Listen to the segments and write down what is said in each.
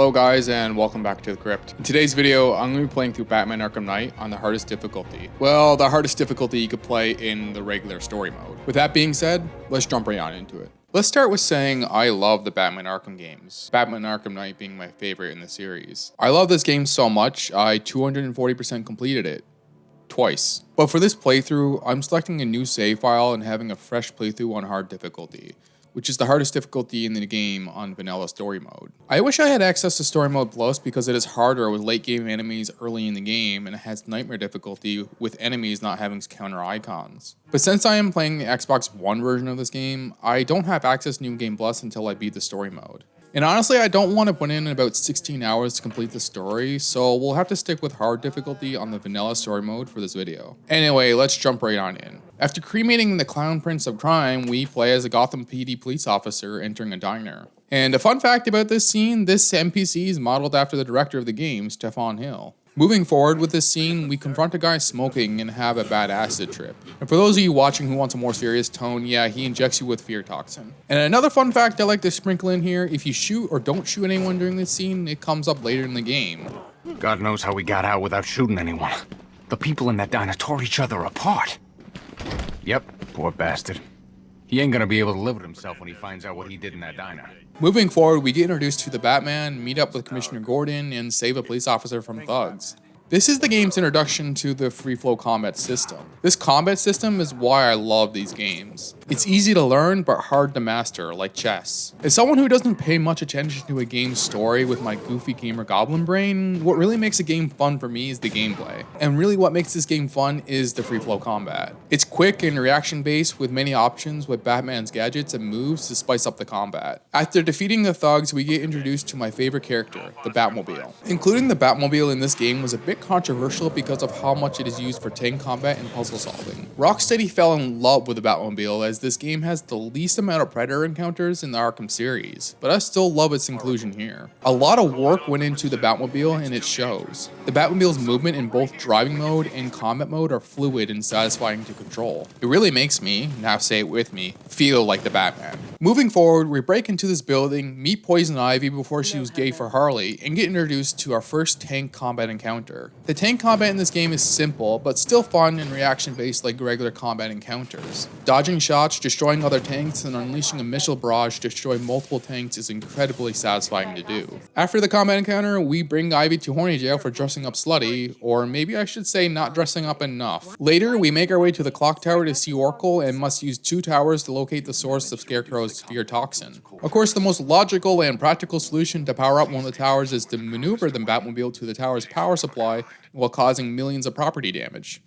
Hello guys and welcome back to the Crypt. In today's video, I'm going to be playing through Batman Arkham Knight on the hardest difficulty. Well, the hardest difficulty you could play in the regular story mode. With that being said, let's jump right on into it. Let's start with saying I love the Batman Arkham games, Batman Arkham Knight being my favorite in the series. I love this game so much, I 240% completed it. Twice. But for this playthrough, I'm selecting a new save file and having a fresh playthrough on hard difficulty, which is the hardest difficulty in the game on vanilla story mode. I wish I had access to story mode plus because it is harder with late game enemies early in the game and it has nightmare difficulty with enemies not having counter icons. But since I am playing the Xbox One version of this game, I don't have access to New Game Plus until I beat the story mode. And honestly, I don't want to put in about 16 hours to complete the story, so we'll have to stick with hard difficulty on the vanilla story mode for this video. Anyway, let's jump right on in. After cremating the Clown Prince of Crime, we play as a Gotham PD police officer entering a diner. And a fun fact about this scene, this NPC is modeled after the director of the game, Stefan Hill. Moving forward with this scene, we confront a guy smoking and have a bad acid trip. And for those of you watching who want a more serious tone, yeah, he injects you with fear toxin. And another fun fact I like to sprinkle in here, if you shoot or don't shoot anyone during this scene, it comes up later in the game. God knows how we got out without shooting anyone. The people in that diner tore each other apart. Yep, poor bastard. He ain't gonna be able to live with himself when he finds out what he did in that diner. Moving forward, we get introduced to the Batman, meet up with Commissioner Gordon, and save a police officer from thugs. This is the game's introduction to the free flow combat system. This combat system is why I love these games. It's easy to learn but hard to master, like chess. As someone who doesn't pay much attention to a game's story with my goofy gamer goblin brain, what really makes a game fun for me is the gameplay. And really what makes this game fun is the free flow combat. It's quick and reaction based with many options with Batman's gadgets and moves to spice up the combat. After defeating the thugs, we get introduced to my favorite character, the Batmobile. Including the Batmobile in this game was a bit controversial because of how much it is used for tank combat and puzzle solving. Rocksteady fell in love with the Batmobile as this game has the least amount of Predator encounters in the Arkham series, but I still love its inclusion here. A lot of work went into the Batmobile and it shows. The Batmobile's movement in both driving mode and combat mode are fluid and satisfying to control. It really makes me, now say it with me, feel like the Batman. Moving forward, we break into this building, meet Poison Ivy before she was gay for Harley, and get introduced to our first tank combat encounter. The tank combat in this game is simple, but still fun and reaction based like regular combat encounters. Dodging shots, destroying other tanks, and unleashing a missile barrage to destroy multiple tanks is incredibly satisfying to do. After the combat encounter, we bring Ivy to horny jail for dressing up slutty, or maybe I should say not dressing up enough. Later, we make our way to the clock tower to see Oracle and must use 2 towers to locate the source of Scarecrow's fear toxin. Of course, the most logical and practical solution to power up one of the towers is to maneuver the Batmobile to the tower's power supply while causing millions of property damage.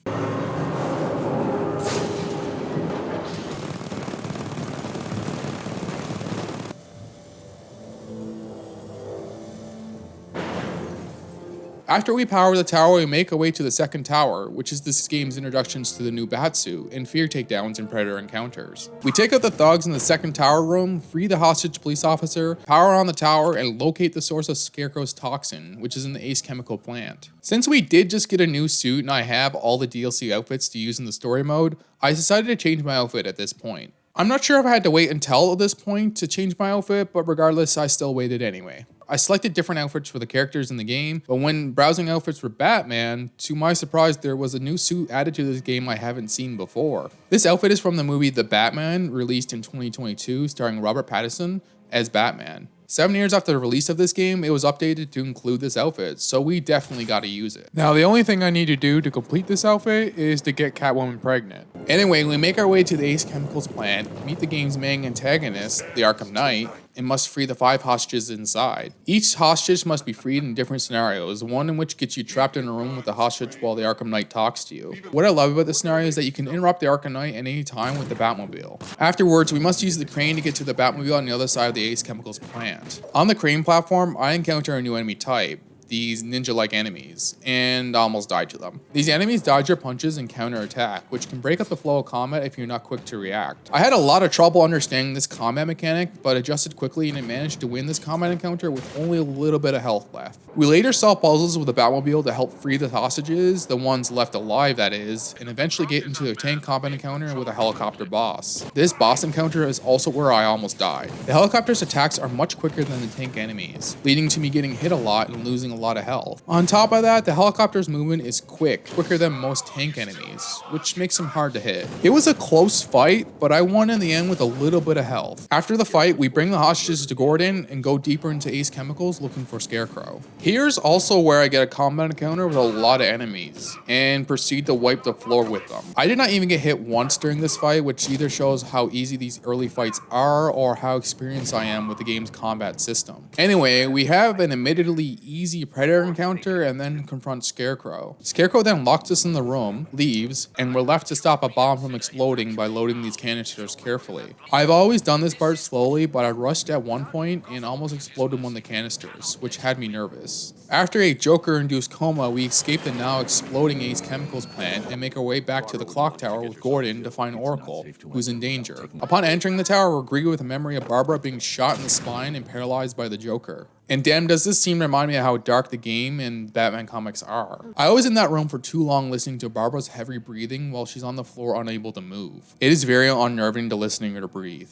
After we power the tower, we make our way to the second tower, which is this game's introductions to the new Batsuit and fear takedowns and Predator encounters. We take out the thugs in the second tower room, free the hostage police officer, power on the tower, and locate the source of Scarecrow's toxin, which is in the Ace chemical plant. Since we did just get a new suit and I have all the DLC outfits to use in the story mode, I decided to change my outfit at this point. I'm not sure if I had to wait until this point to change my outfit, but regardless, I still waited anyway. I selected different outfits for the characters in the game, but when browsing outfits for Batman, to my surprise, there was a new suit added to this game I haven't seen before. This outfit is from the movie The Batman, released in 2022, starring Robert Pattinson as Batman. 7 years after the release of this game, it was updated to include this outfit, so we definitely gotta use it. Now, the only thing I need to do to complete this outfit is to get Catwoman pregnant. Anyway, we make our way to the Ace Chemicals plant, meet the game's main antagonist, the Arkham Knight, and must free the 5 hostages inside. Each hostage must be freed in different scenarios, one in which gets you trapped in a room with the hostage while the Arkham Knight talks to you. What I love about this scenario is that you can interrupt the Arkham Knight at any time with the Batmobile. Afterwards, we must use the crane to get to the Batmobile on the other side of the Ace Chemicals plant. On the crane platform, I encounter a new enemy type, these ninja-like enemies, and almost died to them. These enemies dodge your punches and counter-attack, which can break up the flow of combat if you're not quick to react. I had a lot of trouble understanding this combat mechanic, but adjusted quickly and I managed to win this combat encounter with only a little bit of health left. We later solved puzzles with the Batmobile to help free the hostages, the ones left alive that is, and eventually get into a tank combat encounter with a helicopter boss. This boss encounter is also where I almost died. The helicopter's attacks are much quicker than the tank enemies, leading to me getting hit a lot and losing a lot of health. On top of that, the helicopter's movement is quicker than most tank enemies, which makes them hard to hit. It was a close fight, but I won in the end with a little bit of health. After the fight, we bring the hostages to Gordon and go deeper into Ace Chemicals looking for Scarecrow. Here's also where I get a combat encounter with a lot of enemies and proceed to wipe the floor with them. I did not even get hit once during this fight, which either shows how easy these early fights are or how experienced I am with the game's combat system. Anyway, we have an admittedly easy Predator encounter and then confront Scarecrow. Scarecrow then locks us in the room, leaves, and we're left to stop a bomb from exploding by loading these canisters carefully. I've always done this part slowly, but I rushed at one point and almost exploded one of the canisters, which had me nervous. After a Joker-induced coma, we escape the now exploding Ace Chemicals plant and make our way back to the clock tower with Gordon to find Oracle, who's in danger. Upon entering the tower, we're greeted with a memory of Barbara being shot in the spine and paralyzed by the Joker. And damn, does this scene remind me of how dark the game and Batman comics are. I was in that room for too long listening to Barbara's heavy breathing while she's on the floor unable to move. It is very unnerving to listening to her breathe.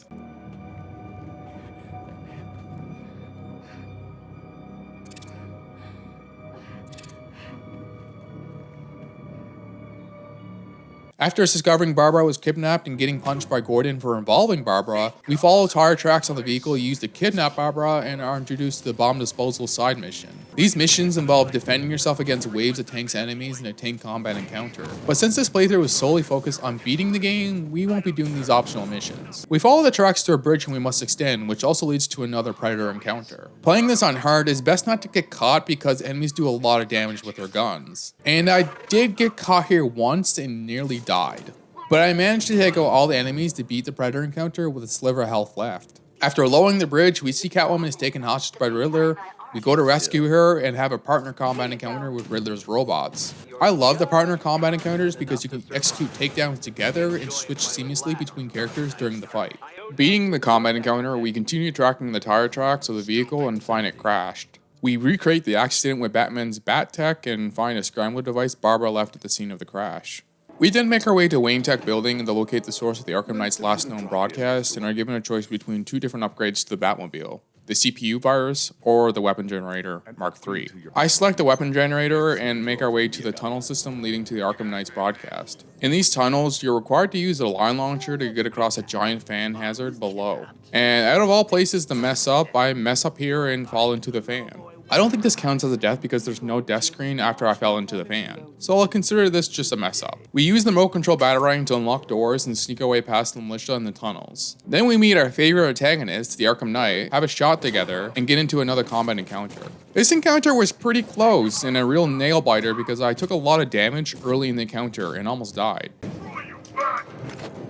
After discovering Barbara was kidnapped and getting punched by Gordon for involving Barbara, we follow tire tracks on the vehicle used to kidnap Barbara and are introduced to the bomb disposal side mission. These missions involve defending yourself against waves of tanks enemies in a tank combat encounter. But since this playthrough is solely focused on beating the game, we won't be doing these optional missions. We follow the tracks to a bridge and we must extend, which also leads to another Predator encounter. Playing this on hard is best not to get caught because enemies do a lot of damage with their guns. And I did get caught here once and nearly died. But I managed to take out all the enemies to beat the Predator encounter with a sliver of health left. After lowering the bridge, we see Catwoman is taken hostage by the Riddler. We go to rescue her and have a partner combat encounter with Riddler's robots. I love the partner combat encounters because you can execute takedowns together and switch seamlessly between characters during the fight. Beating the combat encounter, we continue tracking the tire tracks of the vehicle and find it crashed. We recreate the accident with Batman's Bat Tech and find a scrambler device Barbara left at the scene of the crash. We then make our way to Wayne Tech Building to locate the source of the Arkham Knight's last known broadcast and are given a choice between two different upgrades to the Batmobile, the CPU virus or the weapon generator Mark III. I select the weapon generator and make our way to the tunnel system leading to the Arkham Knight's broadcast. In these tunnels, you're required to use a line launcher to get across a giant fan hazard below. And out of all places to mess up, I mess up here and fall into the fan. I don't think this counts as a death because there's no death screen after I fell into the fan, so I'll consider this just a mess up. We use the remote control batarang to unlock doors and sneak our way past the militia in the tunnels. Then we meet our favorite antagonist, the Arkham Knight, have a shot together, and get into another combat encounter. This encounter was pretty close and a real nail biter because I took a lot of damage early in the encounter and almost died.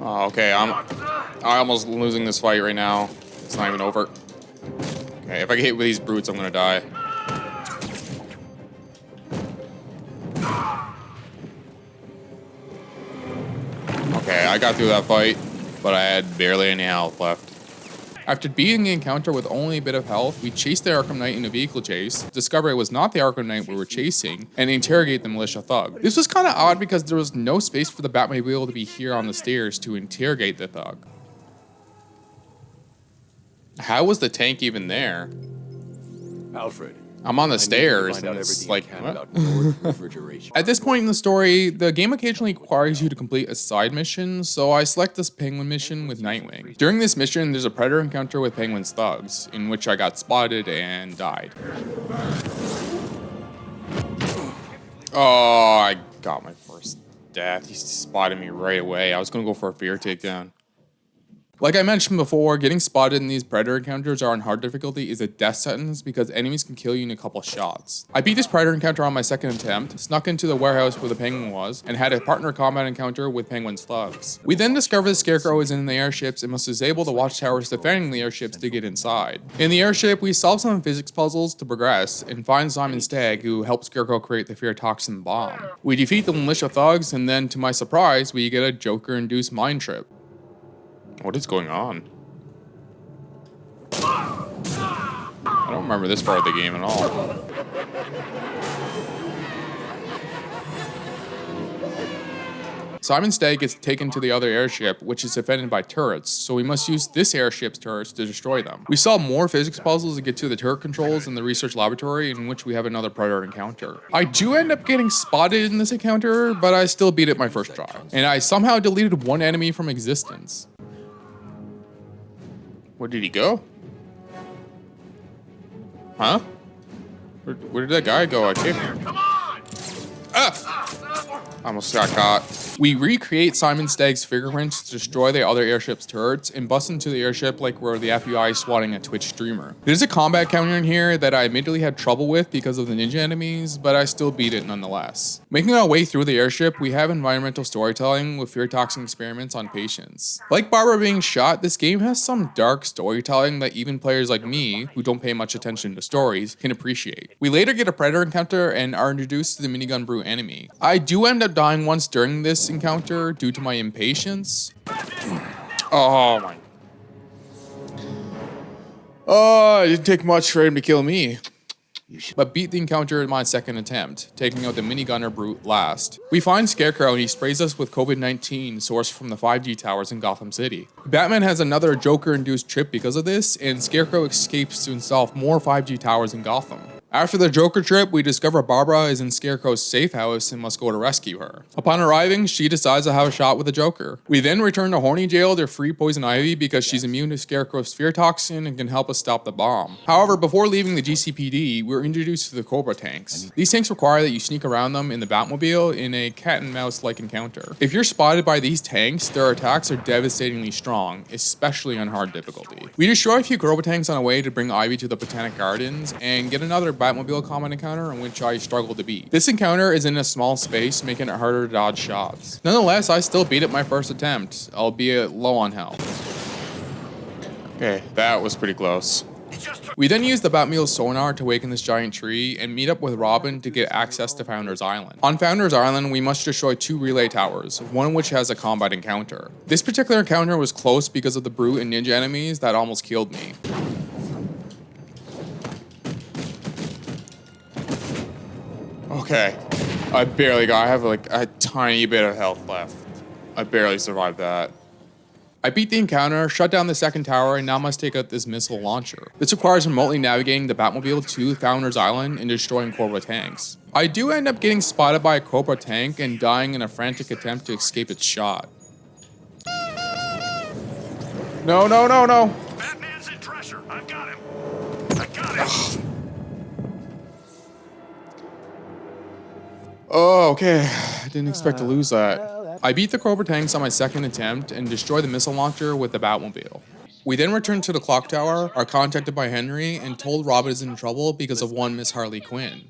Oh, okay, I'm almost losing this fight right now. It's not even over. Okay, if I get hit with these brutes, I'm gonna die. Okay, I got through that fight, but I had barely any health left. After beating the encounter with only a bit of health, we chased the Arkham Knight in a vehicle chase, discover it was not the Arkham Knight we were chasing, and interrogate the militia thug. This was kind of odd because there was no space for the Batmobile to be here on the stairs to interrogate the thug. How was the tank even there? Alfred. I'm on the stairs, and it's like, what? At this point in the story, the game occasionally requires you to complete a side mission, so I select this Penguin mission with Nightwing. During this mission, there's a Predator encounter with Penguin's thugs, in which I got spotted and died. Oh, I got my first death. He spotted me right away. I was gonna go for a fear takedown. Like I mentioned before, getting spotted in these Predator encounters are on hard difficulty is a death sentence because enemies can kill you in a couple shots. I beat this Predator encounter on my second attempt, snuck into the warehouse where the Penguin was, and had a partner combat encounter with Penguin's thugs. We then discover the Scarecrow is in the airships and must disable the watchtowers defending the airships to get inside. In the airship, we solve some physics puzzles to progress and find Simon Stagg, who helped Scarecrow create the fear toxin bomb. We defeat the militia thugs, and then to my surprise, we get a Joker-induced mind trip. What is going on? I don't remember this part of the game at all. Simon Stagg gets taken to the other airship, which is defended by turrets, so we must use this airship's turrets to destroy them. We solve more physics puzzles to get to the turret controls in the research laboratory, in which we have another Predator encounter. I do end up getting spotted in this encounter, but I still beat it my first try. And I somehow deleted one enemy from existence. Where did he go? Huh? Where did that guy go? I came here. Ah! I almost got caught. We recreate Simon Stagg's fingerprints to destroy the other airship's turrets and bust into the airship like we're the FBI swatting a Twitch streamer. There's a combat counter in here that I admittedly had trouble with because of the ninja enemies, but I still beat it nonetheless. Making our way through the airship, we have environmental storytelling with fear toxin experiments on patients. Like Barbara being shot, this game has some dark storytelling that even players like me, who don't pay much attention to stories, can appreciate. We later get a Predator encounter and are introduced to the minigun brute enemy. I do end up dying once during this encounter due to my impatience. Oh my. Oh, it didn't take much for him to kill me. But beat the encounter in my second attempt, taking out the minigunner brute last. We find Scarecrow and he sprays us with COVID-19 sourced from the 5G towers in Gotham City. Batman has another Joker-induced trip because of this, and Scarecrow escapes to install more 5G towers in Gotham. After the Joker trip, we discover Barbara is in Scarecrow's safe house and must go to rescue her. Upon arriving, she decides to have a shot with the Joker. We then return to Horny Jail to free Poison Ivy because she's immune to Scarecrow's fear toxin and can help us stop the bomb. However, before leaving the GCPD, we're introduced to the Cobra tanks. These tanks require that you sneak around them in the Batmobile in a cat and mouse-like encounter. If you're spotted by these tanks, their attacks are devastatingly strong, especially on hard difficulty. We destroy a few Cobra tanks on our way to bring Ivy to the Botanic Gardens and get another Batmobile combat encounter in which I struggle to beat. This encounter is in a small space, making it harder to dodge shots. Nonetheless, I still beat it my first attempt, albeit low on health. Okay, that was pretty close. We then use the Batmobile's sonar to awaken this giant tree and meet up with Robin to get access to Founders Island. On Founders Island, we must destroy 2 relay towers, one of which has a combat encounter. This particular encounter was close because of the brute and ninja enemies that almost killed me. Okay, I have like a tiny bit of health left. I barely survived that. I beat the encounter, shut down the second tower, and now must take out this missile launcher. This requires remotely navigating the Batmobile to Founders Island and destroying Cobra tanks. I do end up getting spotted by a Cobra tank and dying in a frantic attempt to escape its shot. No, no, no, no. Batman's in pressure. I've got him. I got him. Oh, okay. I didn't expect to lose that. I beat the Cobra tanks on my second attempt and destroy the missile launcher with the Batmobile. We then return to the clock tower, are contacted by Henry, and told Robin is in trouble because of one Miss Harley Quinn.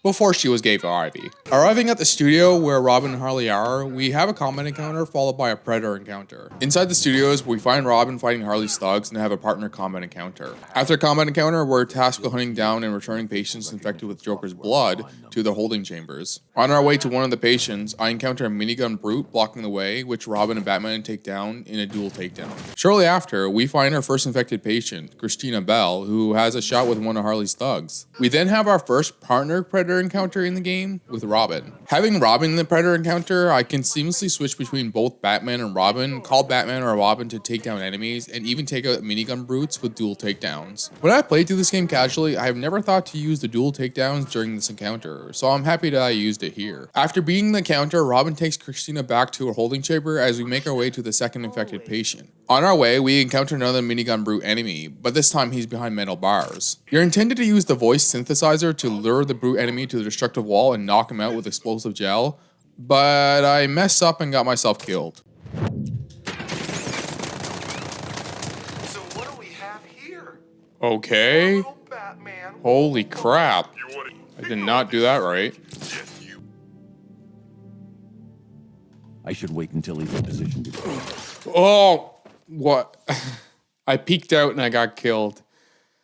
Before she was gave to Ivy. Arriving at the studio where Robin and Harley are, we have a combat encounter followed by a Predator encounter. Inside the studios, we find Robin fighting Harley's thugs and have a partner combat encounter. After a combat encounter, we're tasked with hunting down and returning patients infected with Joker's blood to their holding chambers. On our way to one of the patients, I encounter a minigun brute blocking the way, which Robin and Batman take down in a dual takedown. Shortly after, we find our first infected patient, Christina Bell, who has a shot with one of Harley's thugs. We then have our first partner Predator encounter in the game with Robin. Having Robin in the Predator encounter, I can seamlessly switch between both Batman and Robin, call Batman or Robin to take down enemies, and even take out minigun brutes with dual takedowns. When I played through this game casually, I have never thought to use the dual takedowns during this encounter, so I'm happy that I used it here. After beating the encounter, Robin takes Christina back to her holding chamber as we make our way to the second infected patient. On our way, we encounter another minigun brute enemy, but this time he's behind metal bars. You're intended to use the voice synthesizer to lure the brute enemy to the destructive wall and knock him out with explosive gel, but I messed up and got myself killed. Okay. Batman. Holy crap. You wanna- I did not do that right. Yes, you. I should wait until he's in position to... Oh, what? I peeked out and I got killed.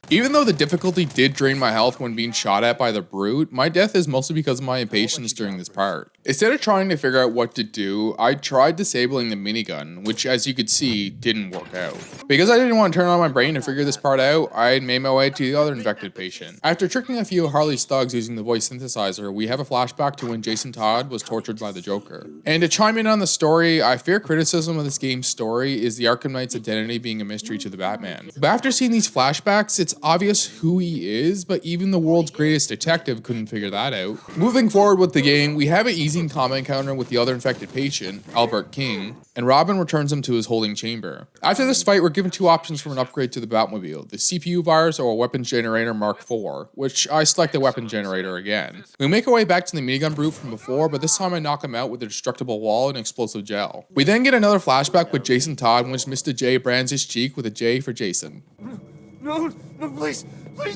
Even though the difficulty did drain my health when being shot at by the brute, my death is mostly because of my impatience during this part. Instead of trying to figure out what to do, I tried disabling the minigun, which as you could see, didn't work out. Because I didn't want to turn on my brain to figure this part out, I had made my way to the other infected patient. After tricking a few of Harley's thugs using the voice synthesizer, we have a flashback to when Jason Todd was tortured by the Joker. And to chime in on the story, I fear criticism of this game's story is the Arkham Knight's identity being a mystery to the Batman. But after seeing these flashbacks, it's obvious who he is, but even the world's greatest detective couldn't figure that out. Moving forward with the game, we have an easy combat encounter with the other infected patient, Albert King, and Robin returns him to his holding chamber. After this fight, we're given two options for an upgrade to the Batmobile, the CPU virus or a weapons generator Mark IV, which I select the weapon generator again. We make our way back to the minigun brute from before, but this time I knock him out with a destructible wall and explosive gel. We then get another flashback with Jason Todd in which Mr. J brands his cheek with a J for Jason. No, no, please,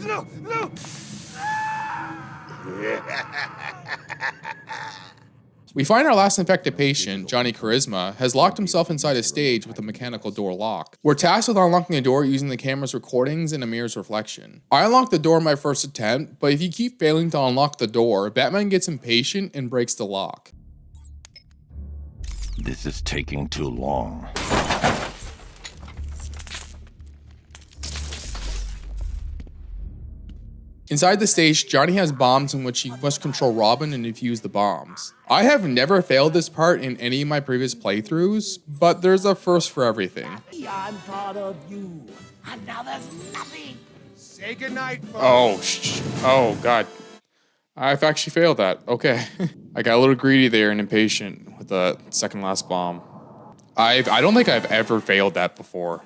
no, no. We find our last infected patient, Johnny Charisma, has locked himself inside a stage with a mechanical door lock. We're tasked with unlocking the door using the camera's recordings and a mirror's reflection. I unlocked the door in my first attempt, but if you keep failing to unlock the door, Batman gets impatient and breaks the lock. This is taking too long. Inside the stage, Johnny has bombs in which he must control Robin and defuse the bombs. I have never failed this part in any of my previous playthroughs, but there's a first for everything. I'm part of you, and now there's nothing. Say goodnight, Oh, folks. oh god. I've actually failed that. Okay. I got a little greedy there and impatient with the second last bomb. I don't think I've ever failed that before.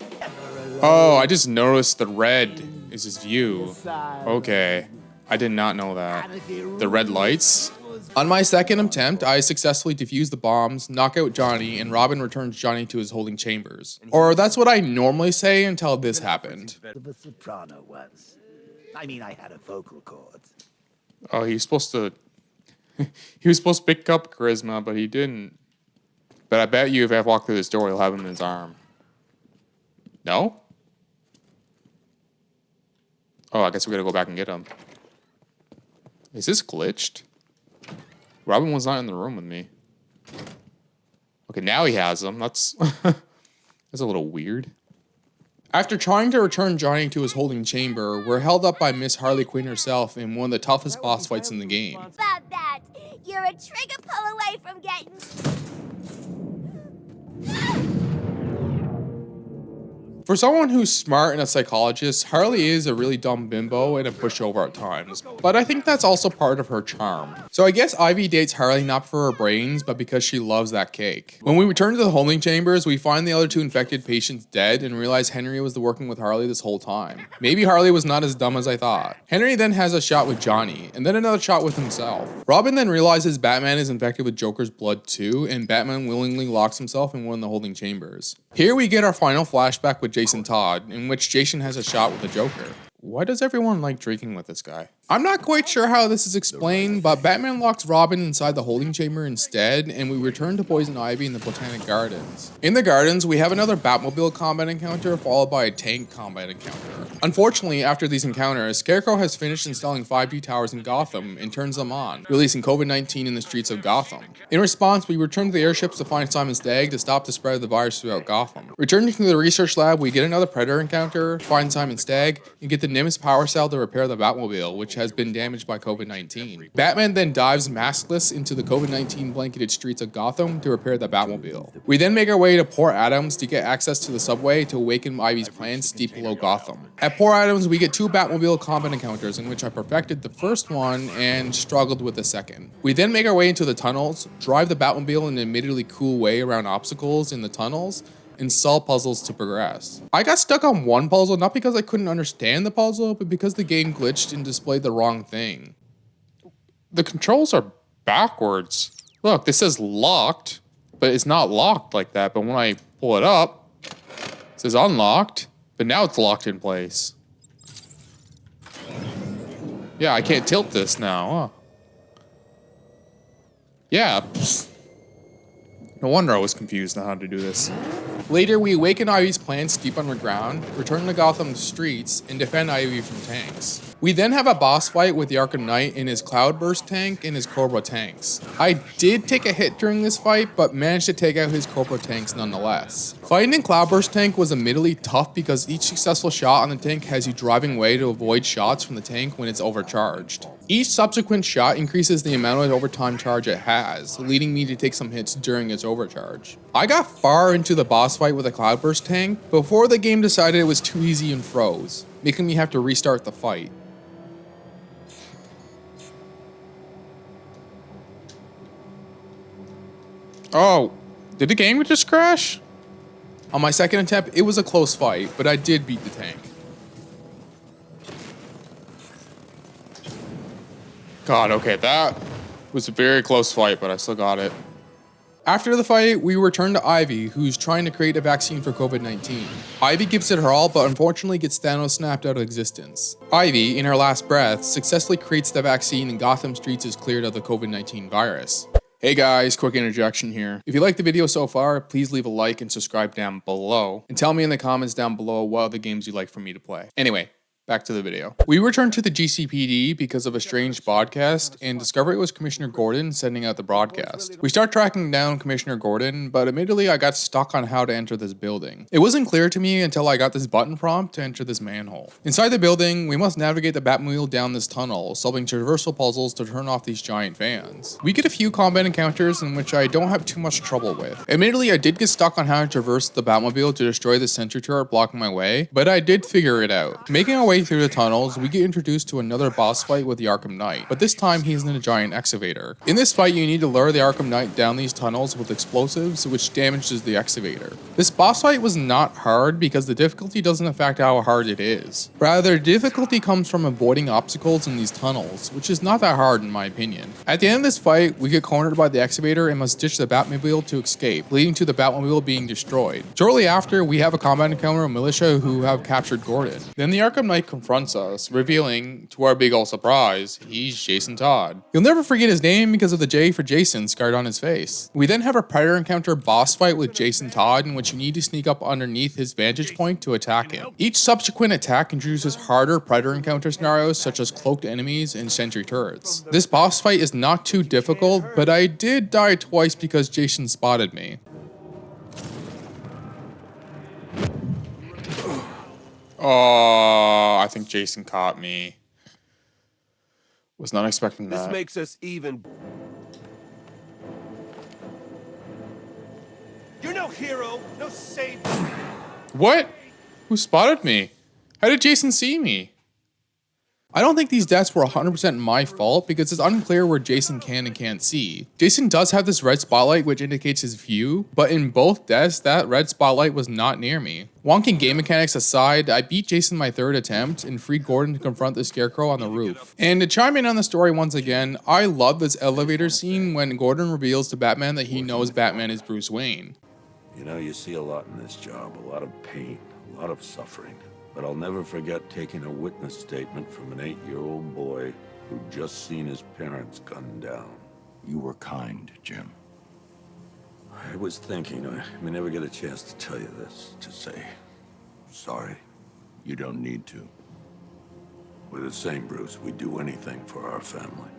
Oh, I just noticed the red is his view. Okay. I did not know that. The red lights? On my second attempt, I successfully defuse the bombs, knock out Johnny, and Robin returns Johnny to his holding chambers. Or that's what I normally say until this happened. Of a soprano once. I mean, I had a vocal cord. Oh, he was supposed to... he was supposed to pick up Charisma, but he didn't. But I bet you if I walk through this door, he'll have him in his arm. No? Oh, I guess we gotta go back and get him. Is this glitched? Robin was not in the room with me. Okay, now he has them. That's that's a little weird. After trying to return Johnny to his holding chamber, we're held up by Miss Harley Quinn herself in one of the toughest boss fights in the game. About that, you're a trigger pull away from getting... For someone who's smart and a psychologist, Harley is a really dumb bimbo and a pushover at times, but I think that's also part of her charm. So I guess Ivy dates Harley not for her brains, but because she loves that cake. When we return to the holding chambers, we find the other two infected patients dead and realize Henry was working with Harley this whole time. Maybe Harley was not as dumb as I thought. Henry then has a shot with Johnny, and then another shot with himself. Robin then realizes Batman is infected with Joker's blood too, and Batman willingly locks himself in one of the holding chambers. Here we get our final flashback with Jason Todd, in which Jason has a shot with the Joker. Why does everyone like drinking with this guy? I'm not quite sure how this is explained, but Batman locks Robin inside the holding chamber instead, and we return to Poison Ivy in the Botanic Gardens. In the gardens, we have another Batmobile combat encounter followed by a tank combat encounter. Unfortunately, after these encounters, Scarecrow has finished installing 5G towers in Gotham and turns them on, releasing COVID-19 in the streets of Gotham. In response, we return to the airships to find Simon Stagg to stop the spread of the virus throughout Gotham. Returning to the research lab, we get another Predator encounter, find Simon Stagg, and get the Nimbus power cell to repair the Batmobile, which has been damaged by COVID-19. Batman then dives maskless into the COVID-19 blanketed streets of Gotham to repair the Batmobile. We then make our way to Port Adams to get access to the subway to awaken Ivy's plans deep below Gotham. At Port Adams, we get two Batmobile combat encounters in which I perfected the first one and struggled with the second. We then make our way into the tunnels, drive the Batmobile in an admittedly cool way around obstacles in the tunnels, and solve puzzles to progress. I got stuck on one puzzle not because I couldn't understand the puzzle, but because the game glitched and displayed the wrong thing. The controls are backwards. Look, this says locked, but it's not locked like that. But when I pull it up, it says unlocked, but now it's locked in place. Yeah, I can't tilt this now. Huh? Yeah. Pfft. No wonder I was confused on how to do this. Later, we awaken Ivy's plants deep underground, return to Gotham's streets, and defend Ivy from tanks. We then have a boss fight with the Arkham Knight in his Cloudburst tank and his Cobra tanks. I did take a hit during this fight, but managed to take out his Cobra tanks nonetheless. Fighting in Cloudburst tank was admittedly tough because each successful shot on the tank has you driving away to avoid shots from the tank when it's overcharged. Each subsequent shot increases the amount of overtime charge it has, leading me to take some hits during its overcharge. I got far into the boss fight with a Cloudburst tank before the game decided it was too easy and froze, making me have to restart the fight. Oh, did the game just crash? On my second attempt, it was a close fight, but I did beat the tank. God, okay, that was a very close fight, but I still got it. After the fight, we return to Ivy, who's trying to create a vaccine for COVID-19. Ivy gives it her all, but unfortunately gets Thanos snapped out of existence. Ivy, in her last breath, successfully creates the vaccine and Gotham streets is cleared of the COVID-19 virus. Hey guys, quick interjection here. If you liked the video so far, please leave a like and subscribe down below. And tell me in the comments down below what other games you'd like for me to play. Anyway, back to the video. We returned to the GCPD because of a strange broadcast and discover it was Commissioner Gordon sending out the broadcast. We start tracking down Commissioner Gordon, but admittedly I got stuck on how to enter this building. It wasn't clear to me until I got this button prompt to enter this manhole. Inside the building, we must navigate the Batmobile down this tunnel, solving traversal puzzles to turn off these giant fans. We get a few combat encounters in which I don't have too much trouble with. Admittedly, I did get stuck on how to traverse the Batmobile to destroy the sentry turret blocking my way, but I did figure it out. Making our way through the tunnels, we get introduced to another boss fight with the Arkham Knight, but this time he's in a giant excavator. In this fight, you need to lure the Arkham Knight down these tunnels with explosives, which damages the excavator. This boss fight was not hard because the difficulty doesn't affect how hard it is. Rather, difficulty comes from avoiding obstacles in these tunnels, which is not that hard in my opinion. At the end of this fight, we get cornered by the excavator and must ditch the Batmobile to escape, leading to the Batmobile being destroyed. Shortly after, we have a combat encounter with militia who have captured Gordon. Then the Arkham Knight confronts us, revealing, to our big ol' surprise, he's Jason Todd. You'll never forget his name because of the J for Jason scarred on his face. We then have a Predator encounter boss fight with Jason Todd in which you need to sneak up underneath his vantage point to attack him. Each subsequent attack introduces harder Predator encounter scenarios such as cloaked enemies and sentry turrets. This boss fight is not too difficult, but I did die twice because Jason spotted me. Oh, I think Jason caught me. Was not expecting that. This makes us even. You're no hero, no savior. What? Who spotted me? How did Jason see me? I don't think these deaths were 100% my fault because it's unclear where Jason can and can't see. Jason does have this red spotlight which indicates his view, but in both deaths that red spotlight was not near me. Wonky game mechanics aside, I beat Jason my third attempt and freed Gordon to confront the Scarecrow on the roof. And to chime in on the story once again, I love this elevator scene when Gordon reveals to Batman that he knows Batman is Bruce Wayne. You know, you see a lot in this job, a lot of pain, a lot of suffering. But I'll never forget taking a witness statement from an 8-year-old boy who'd just seen his parents gunned down. You were kind, Jim. I was thinking, I may never get a chance to tell you this, to say sorry. You don't need to. We're the same, Bruce. We'd do anything for our family.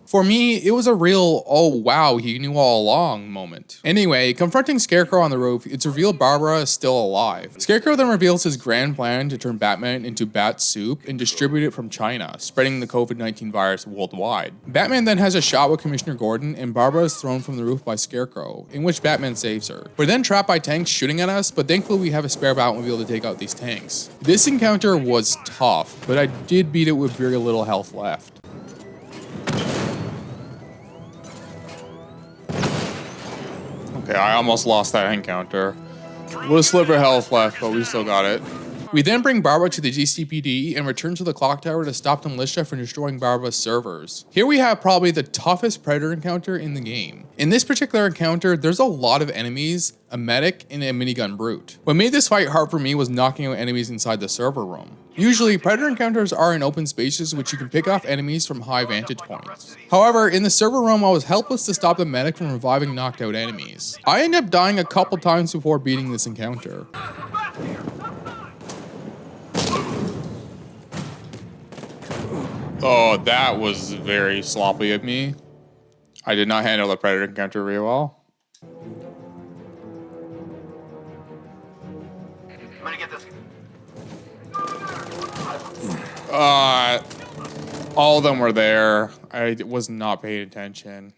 For me, it was a real, oh wow, he knew all along moment. Anyway, confronting Scarecrow on the roof, it's revealed Barbara is still alive. Scarecrow then reveals his grand plan to turn Batman into bat soup and distribute it from China, spreading the COVID-19 virus worldwide. Batman then has a shot with Commissioner Gordon and Barbara is thrown from the roof by Scarecrow, in which Batman saves her. We're then trapped by tanks shooting at us, but thankfully we have a spare Batmobile to take out these tanks. This encounter was tough, but I did beat it with very little health left. Okay, I almost lost that encounter. A little sliver of health left, but we still got it. We then bring Barbara to the GCPD and return to the clock tower to stop the militia from destroying Barbara's servers. Here we have probably the toughest predator encounter in the game. In this particular encounter, there's a lot of enemies, a medic, and a minigun brute. What made this fight hard for me was knocking out enemies inside the server room. Usually, predator encounters are in open spaces which you can pick off enemies from high vantage points. However, in the server room I was helpless to stop the medic from reviving knocked out enemies. I ended up dying a couple times before beating this encounter. Oh, that was very sloppy of me. I did not handle the predator encounter very well. I'm gonna get this. All of them were there. I was not paying attention.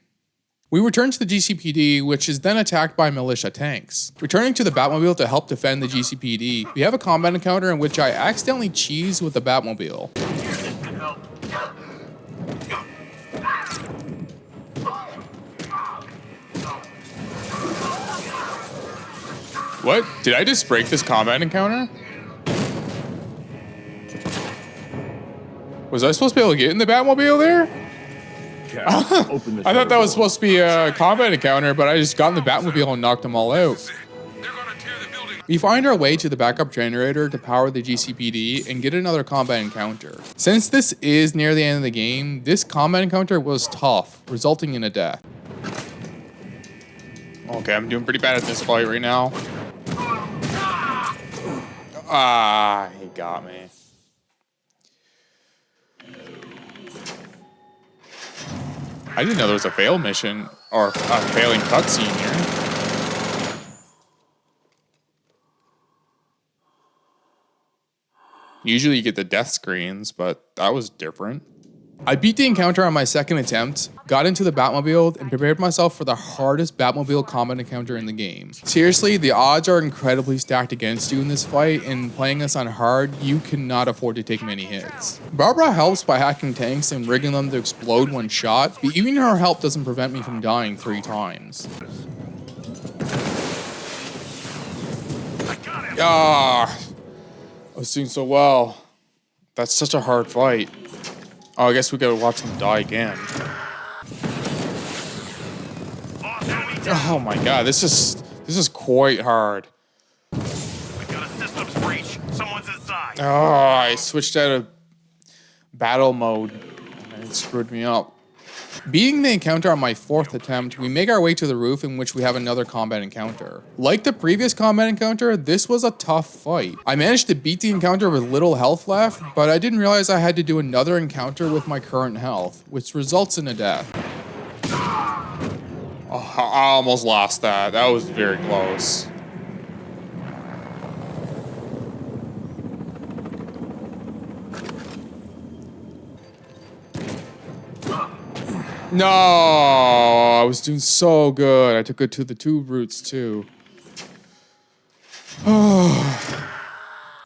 We return to the GCPD, which is then attacked by militia tanks. Returning to the Batmobile to help defend the GCPD, we have a combat encounter in which I accidentally cheesed with the Batmobile. What? Did I just break this combat encounter? Was I supposed to be able to get in the Batmobile there? I thought that was supposed to be a combat encounter, but I just got in the Batmobile and knocked them all out. We find our way to the backup generator to power the GCPD and get another combat encounter. Since this is near the end of the game, this combat encounter was tough, resulting in a death. Okay, I'm doing pretty bad at this fight right now. Ah, he got me. I didn't know there was a fail mission or a failing cutscene here. Usually you get the death screens, but that was different. I beat the encounter on my second attempt, got into the Batmobile, and prepared myself for the hardest Batmobile combat encounter in the game. Seriously, the odds are incredibly stacked against you in this fight, and playing this on hard, you cannot afford to take many hits. Barbara helps by hacking tanks and rigging them to explode when shot, but even her help doesn't prevent me from dying 3 times. Ah, I was doing so well. That's such a hard fight. Oh, I guess we gotta watch them die again. Oh my god, this is quite hard. We've got a systems breach. Someone's inside. Oh, I switched out of battle mode and it screwed me up. Beating the encounter on my 4th attempt, we make our way to the roof in which we have another combat encounter. Like the previous combat encounter, this was a tough fight. I managed to beat the encounter with little health left, but I didn't realize I had to do another encounter with my current health, which results in a death. Oh, I almost lost that. That was very close. No, I was doing so good. I took it to the 2 routes too.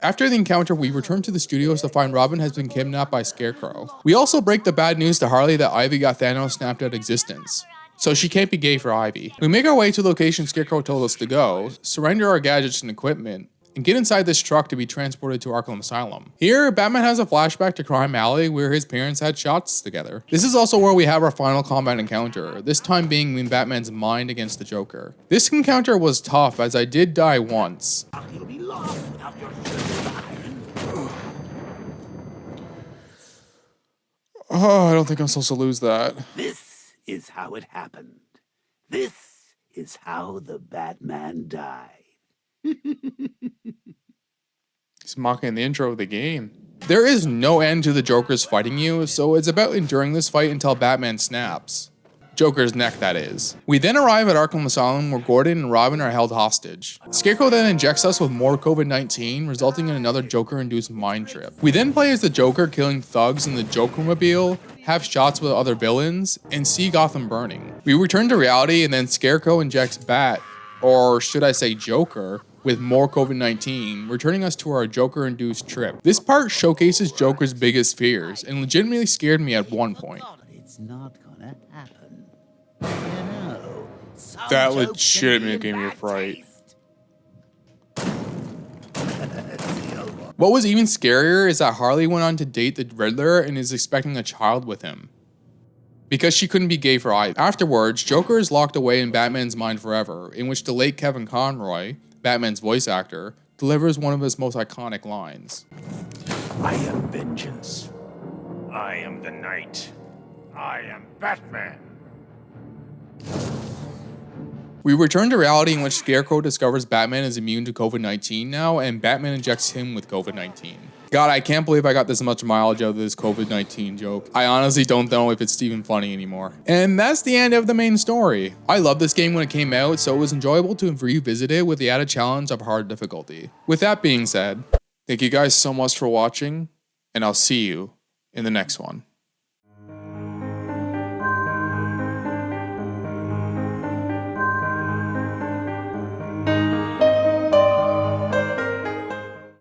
After the encounter, we return to the studios to find Robin has been kidnapped by Scarecrow. We also break the bad news to Harley that Ivy got Thanos snapped out of existence, so she can't be gay for Ivy. We make our way to the location Scarecrow told us to go, surrender our gadgets and equipment, and get inside this truck to be transported to Arkham Asylum. Here, Batman has a flashback to Crime Alley where his parents had shots together. This is also where we have our final combat encounter, this time being in Batman's mind against the Joker. This encounter was tough as I did die once. You'll be lost without your Oh, I don't think I'm supposed to lose that. This is how it happened. This is how the Batman died. He's mocking the intro of the game. There is no end to the Joker's fighting you, so it's about enduring this fight until Batman snaps. Joker's neck, that is. We then arrive at Arkham Asylum where Gordon and Robin are held hostage. Scarecrow then injects us with more COVID-19, resulting in another Joker-induced mind trip. We then play as the Joker killing thugs in the Joker-mobile, have shots with other villains, and see Gotham burning. We return to reality and then Scarecrow injects Bat, or should I say Joker, with more COVID-19, returning us to our Joker-induced trip. This part showcases Joker's biggest fears, and legitimately scared me at one point. It's not gonna happen. You know, some That jokes legitimately can be gave me a bad fright. taste. What was even scarier is that Harley went on to date the Riddler and is expecting a child with him, because she couldn't be gay for either. Afterwards, Joker is locked away in Batman's mind forever, in which the late Kevin Conroy, Batman's voice actor, delivers one of his most iconic lines. I am vengeance. I am the Knight. I am Batman. We return to reality in which Scarecrow discovers Batman is immune to COVID-19 now, and Batman injects him with COVID-19. God, I can't believe I got this much mileage out of this COVID-19 joke. I honestly don't know if it's even funny anymore. And that's the end of the main story. I loved this game when it came out, so it was enjoyable to revisit it with the added challenge of hard difficulty. With that being said, thank you guys so much for watching, and I'll see you in the next one.